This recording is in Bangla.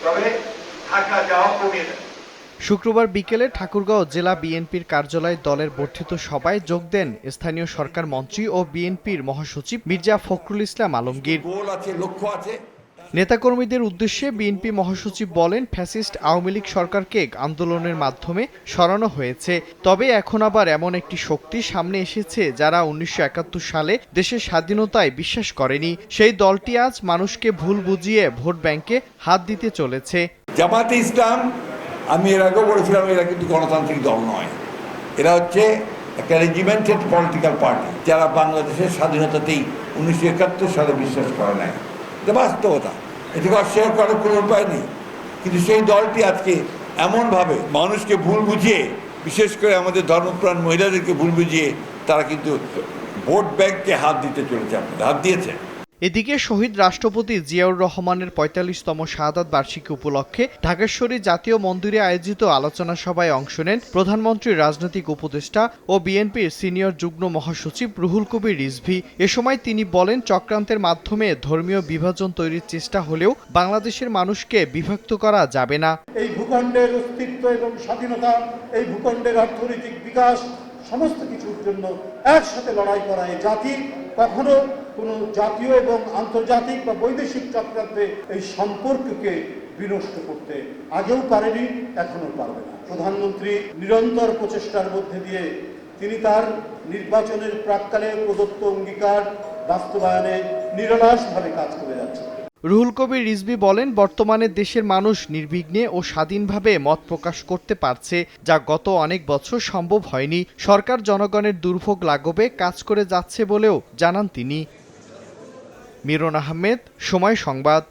তবে থাকা যাওয়া কমিয়ে দেন। শুক্রবার বিকেলে ঠাকুরগাঁও জেলা বিএনপির কার্যালয়ে দলের বর্ধিত সভায় যোগ দেন স্থানীয় সরকার মন্ত্রী ও বিএনপির মহাসচিব মির্জা ফখরুল ইসলাম আলমগীর। নেতাকর্মীদের উদ্দেশ্যে বিএনপি মহাসচিব বলেন, ফ্যাসিস্ট আওয়ামী লীগ সরকারকে আন্দোলনের মাধ্যমে সরানো হয়েছে। তবে এখন আবার এমন একটি শক্তি সামনে এসেছে যারা ১৯৭১ সালে দেশের স্বাধীনতায় বিশ্বাস করেনি। সেই দলটি আজ মানুষকে ভুল বুঝিয়ে ভোট ব্যাংকে হাত দিতে চলেছে। জামাতে ইসলাম, আমি এর আগেও বলেছিলাম, এরা কিন্তু গণতান্ত্রিক দল নয়। এরা হচ্ছে একটা রেজিমেন্টেড পলিটিক্যাল পার্টি যারা বাংলাদেশের স্বাধীনতাতেই ১৯৭১ সালে বিশ্বাস করে নাই। এটা বাস্তবতা, এটাকে অস্বীকার করার কোনো উপায় নেই। কিন্তু সেই দলটি আজকে এমনভাবে মানুষকে ভুল বুঝিয়ে, বিশেষ করে আমাদের ধর্মপ্রাণ মহিলাদেরকে ভুল বুঝিয়ে তারা কিন্তু ভোট ব্যাংকে হাত দিতে চলেছে, হাত দিয়েছে। এদিকে শহীদ রাষ্ট্রপতি জিয়াউর রহমানের ৪৫তম শাহাদাত বার্ষিকী উপলক্ষে ঢাকেশ্বরী জাতীয় মন্দিরে আয়োজিত আলোচনা সভায় অংশ নেন প্রধানমন্ত্রীর রাজনৈতিক উপদেষ্টা ও বিএনপির সিনিয়র যুগ্ম মহাসচিব রুহুল কবির রিজভী। এ সময় তিনি বলেন, চক্রান্তের মাধ্যমে ধর্মীয় বিভাজন তৈরির চেষ্টা হলেও বাংলাদেশের মানুষকে বিভক্ত করা যাবে না। এই ভূখণ্ডের অস্তিত্ব এবং স্বাধীনতা, এই ভূখণ্ডের অর্থনৈতিক বিকাশ, সমস্ত কিছুর জন্য একসাথে লড়াই করা এই জাতি কখনো কোনো জাতীয় এবং আন্তর্জাতিক বা বৈদেশিক চক্রান্তে এই সম্পর্ককে বিনষ্ট করতে আগেও পারেনি, এখনো পারবে না। প্রধানমন্ত্রী নিরন্তর প্রচেষ্টার মধ্যে দিয়ে তিনি তার নির্বাচনের প্রাক্কালে প্রদত্ত অঙ্গীকার বাস্তবায়নে নিরলসভাবে কাজ করে যাচ্ছেন। রুহুল কবির রিজভী বলেন, বর্তমানে দেশের মানুষ নির্বিঘ্নে ও স্বাধীনভাবে মত প্রকাশ করতে পারছে, যা গত অনেক বছর সম্ভব হয়নি। সরকার জনগণের দুর্ভোগ লাঘবে কাজ করে যাচ্ছে বলেও জানান তিনি। মিরন আহমেদ, সময় সংবাদ।